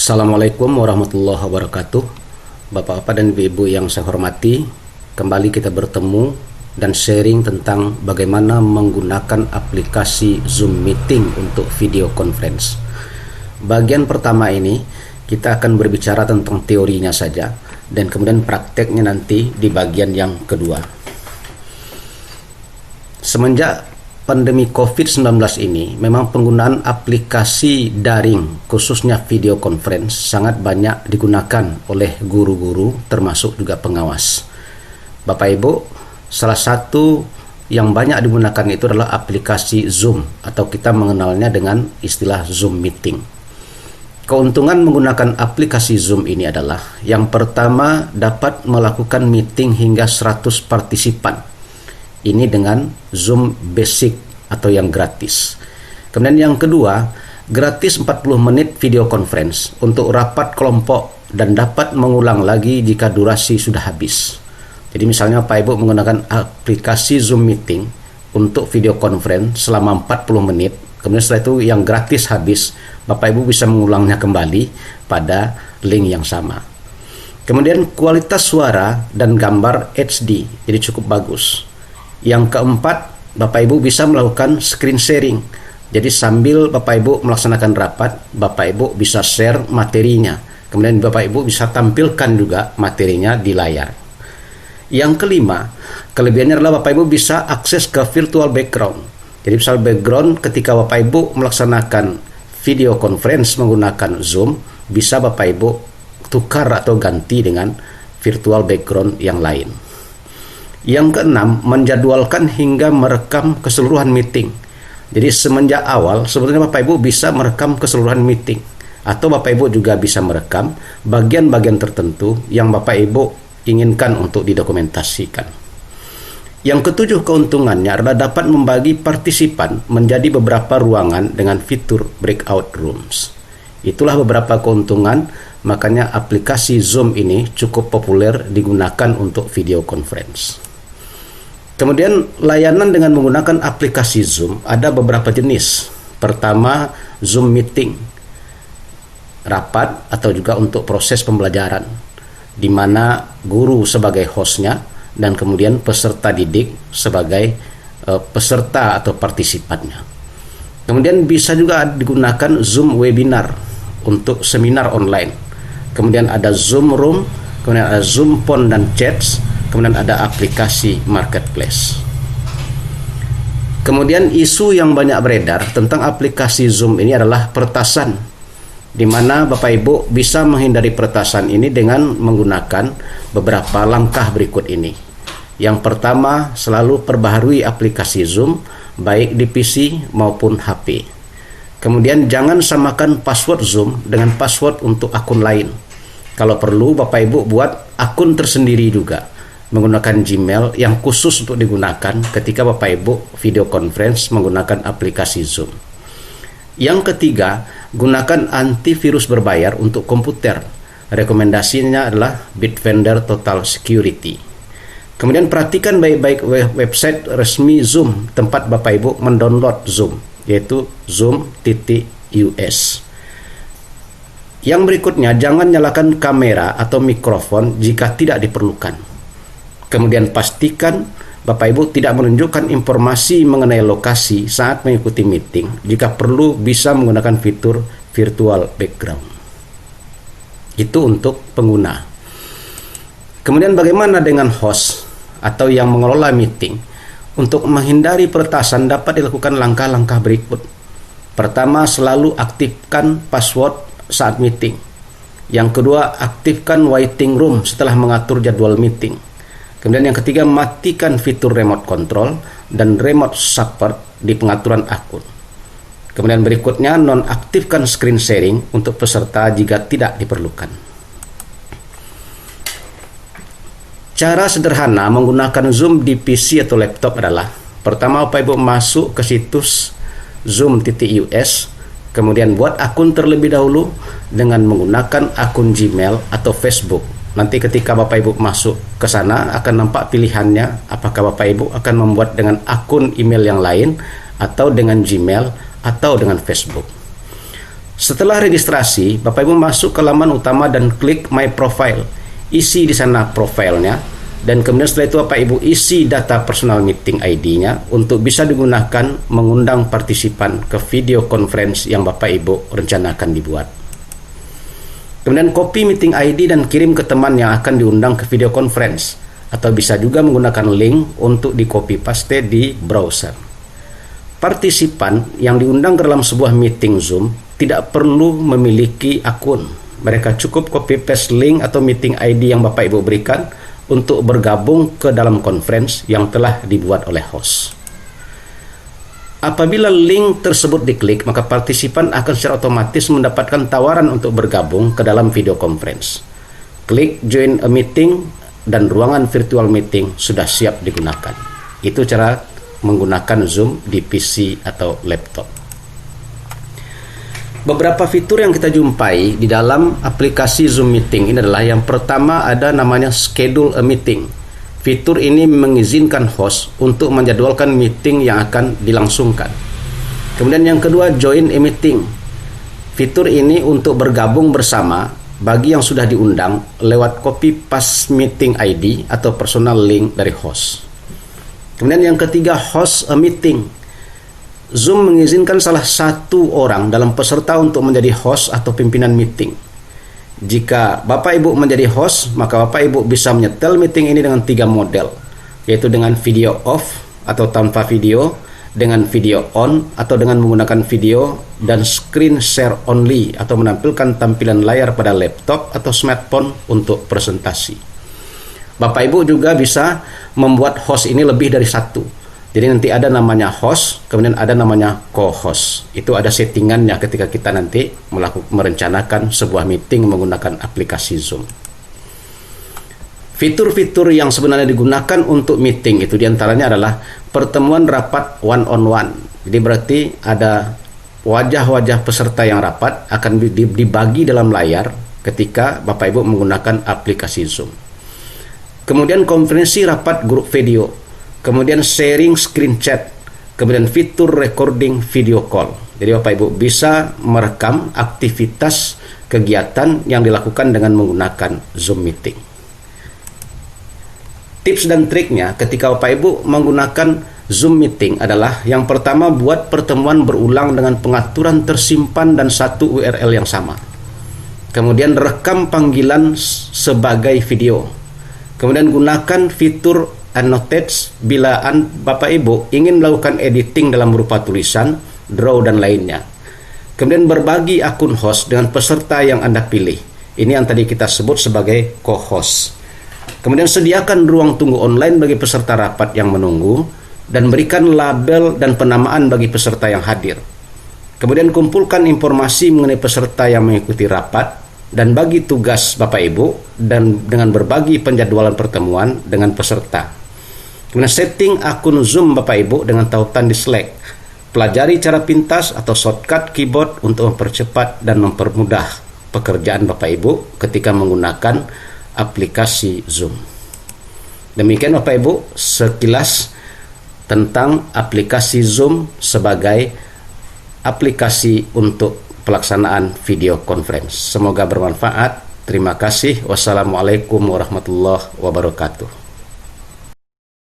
Assalamualaikum warahmatullahi wabarakatuh. Bapak-bapak dan ibu-ibu yang saya hormati, kembali kita bertemu dan sharing tentang bagaimana menggunakan aplikasi Zoom Meeting untuk video conference. Bagian pertama ini kita akan berbicara tentang teorinya saja, dan kemudian prakteknya nanti di bagian yang kedua. Semenjak pandemi COVID-19 ini, memang penggunaan aplikasi daring, khususnya video conference, sangat banyak digunakan oleh guru-guru, termasuk juga pengawas. Bapak Ibu, salah satu yang banyak digunakan itu adalah aplikasi Zoom, atau kita mengenalnya dengan istilah Zoom Meeting. Keuntungan menggunakan aplikasi Zoom ini adalah, yang pertama, dapat melakukan meeting hingga 100 partisipan. Ini dengan Zoom Basic atau yang gratis. Kemudian yang kedua, gratis 40 menit video conference untuk rapat kelompok dan dapat mengulang lagi jika durasi sudah habis. Jadi misalnya Pak Ibu menggunakan aplikasi Zoom Meeting untuk video conference selama 40 menit, kemudian setelah itu yang gratis habis, Bapak Ibu bisa mengulangnya kembali pada link yang sama. Kemudian kualitas suara dan gambar HD, jadi cukup bagus. Yang keempat, Bapak Ibu bisa melakukan screen sharing. Jadi sambil Bapak Ibu melaksanakan rapat, Bapak Ibu bisa share materinya. Kemudian Bapak Ibu bisa tampilkan juga materinya di layar. Yang kelima, kelebihannya adalah Bapak Ibu bisa akses ke virtual background. Jadi misal background ketika Bapak Ibu melaksanakan video conference menggunakan Zoom, bisa Bapak Ibu tukar atau ganti dengan virtual background yang lain. Yang keenam, menjadwalkan hingga merekam keseluruhan meeting. Jadi semenjak awal sebetulnya Bapak Ibu bisa merekam keseluruhan meeting, atau Bapak Ibu juga bisa merekam bagian-bagian tertentu yang Bapak Ibu inginkan untuk didokumentasikan. Yang ketujuh, keuntungannya adalah dapat membagi partisipan menjadi beberapa ruangan dengan fitur breakout rooms. Itulah beberapa keuntungan, makanya aplikasi Zoom ini cukup populer digunakan untuk video conference. Kemudian layanan dengan menggunakan aplikasi Zoom ada beberapa jenis. Pertama, Zoom Meeting, rapat atau juga untuk proses pembelajaran, di mana guru sebagai hostnya dan kemudian peserta didik sebagai peserta atau partisipannya. Kemudian bisa juga digunakan Zoom Webinar untuk seminar online. Kemudian ada Zoom Room, kemudian ada Zoom Phone dan Chats, kemudian ada aplikasi Marketplace. Kemudian isu yang banyak beredar tentang aplikasi Zoom ini adalah peretasan, di mana Bapak Ibu bisa menghindari peretasan ini dengan menggunakan beberapa langkah berikut ini. Yang pertama, selalu perbaharui aplikasi Zoom baik di PC maupun HP. Kemudian jangan samakan password Zoom dengan password untuk akun lain. Kalau perlu Bapak Ibu buat akun tersendiri juga, menggunakan Gmail yang khusus untuk digunakan ketika Bapak Ibu video conference menggunakan aplikasi Zoom. Yang ketiga, gunakan antivirus berbayar untuk komputer. Rekomendasinya adalah Bitdefender Total Security. Kemudian perhatikan baik-baik website resmi Zoom tempat Bapak Ibu mendownload Zoom, yaitu zoom.us. Yang berikutnya, jangan nyalakan kamera atau mikrofon jika tidak diperlukan. Kemudian pastikan Bapak Ibu tidak menunjukkan informasi mengenai lokasi saat mengikuti meeting. Jika perlu bisa menggunakan fitur virtual background. Itu untuk pengguna. Kemudian bagaimana dengan host atau yang mengelola meeting? Untuk menghindari peretasan dapat dilakukan langkah-langkah berikut. Pertama, selalu aktifkan password saat meeting. Yang kedua, aktifkan waiting room setelah mengatur jadwal meeting. Kemudian yang ketiga, matikan fitur remote control dan remote support di pengaturan akun. Kemudian berikutnya, nonaktifkan screen sharing untuk peserta jika tidak diperlukan. Cara sederhana menggunakan Zoom di PC atau laptop adalah, pertama Bapak Ibu masuk ke situs zoom.us, kemudian buat akun terlebih dahulu dengan menggunakan akun Gmail atau Facebook. Nanti ketika Bapak Ibu masuk ke sana akan nampak pilihannya, apakah Bapak Ibu akan membuat dengan akun email yang lain atau dengan Gmail atau dengan Facebook. Setelah registrasi, Bapak Ibu masuk ke laman utama dan klik My Profile. Isi di sana profilnya, dan kemudian setelah itu Bapak Ibu isi data personal meeting ID-nya untuk bisa digunakan mengundang partisipan ke video conference yang Bapak Ibu rencanakan dibuat. Kemudian copy meeting ID dan kirim ke teman yang akan diundang ke video conference, atau bisa juga menggunakan link untuk di copy paste di browser. Partisipan yang diundang ke dalam sebuah meeting Zoom tidak perlu memiliki akun. Mereka cukup copy paste link atau meeting ID yang Bapak Ibu berikan untuk bergabung ke dalam conference yang telah dibuat oleh host. Apabila link tersebut diklik, maka partisipan akan secara otomatis mendapatkan tawaran untuk bergabung ke dalam video conference. Klik join a meeting dan ruangan virtual meeting sudah siap digunakan. Itu cara menggunakan Zoom di PC atau laptop. Beberapa fitur yang kita jumpai di dalam aplikasi Zoom Meeting ini adalah yang pertama ada namanya Schedule a Meeting. Fitur ini mengizinkan host untuk menjadwalkan meeting yang akan dilangsungkan. Kemudian yang kedua Join a Meeting. Fitur ini untuk bergabung bersama bagi yang sudah diundang lewat copy paste meeting ID atau personal link dari host. Kemudian yang ketiga Host a Meeting. Zoom mengizinkan salah satu orang dalam peserta untuk menjadi host atau pimpinan meeting. Jika Bapak Ibu menjadi host, maka Bapak Ibu bisa menyetel meeting ini dengan 3 model, yaitu dengan video off atau tanpa video, dengan video on atau dengan menggunakan video, dan screen share only atau menampilkan tampilan layar pada laptop atau smartphone untuk presentasi. Bapak Ibu juga bisa membuat host ini lebih dari satu. Jadi nanti ada namanya host, kemudian ada namanya co-host. Itu ada settingannya ketika kita nanti merencanakan sebuah meeting menggunakan aplikasi Zoom. Fitur-fitur yang sebenarnya digunakan untuk meeting itu diantaranya adalah pertemuan rapat one-on-one. Jadi berarti ada wajah-wajah peserta yang rapat akan dibagi dalam layar ketika Bapak Ibu menggunakan aplikasi Zoom. Kemudian konferensi rapat grup video. Kemudian sharing screen chat, kemudian fitur recording video call. Jadi Bapak Ibu bisa merekam aktivitas kegiatan yang dilakukan dengan menggunakan Zoom Meeting. Tips dan triknya ketika Bapak Ibu menggunakan Zoom Meeting adalah yang pertama buat pertemuan berulang dengan pengaturan tersimpan dan satu URL yang sama. Kemudian rekam panggilan sebagai video. Kemudian gunakan fitur Annotate bila Bapak Ibu ingin melakukan editing dalam berupa tulisan, draw, dan lainnya. Kemudian berbagi akun host dengan peserta yang Anda pilih. Ini yang tadi kita sebut sebagai co-host. Kemudian sediakan ruang tunggu online bagi peserta rapat yang menunggu, dan berikan label dan penamaan bagi peserta yang hadir. Kemudian kumpulkan informasi mengenai peserta yang mengikuti rapat, dan bagi tugas Bapak Ibu dan dengan berbagi penjadwalan pertemuan dengan peserta. Kemudian setting akun Zoom Bapak Ibu dengan tautan di Slack. Pelajari cara pintas atau shortcut keyboard untuk mempercepat dan mempermudah pekerjaan Bapak Ibu ketika menggunakan aplikasi Zoom. Demikian Bapak Ibu sekilas tentang aplikasi Zoom sebagai aplikasi untuk pelaksanaan video conference. Semoga bermanfaat. Terima kasih. Wassalamualaikum warahmatullahi wabarakatuh.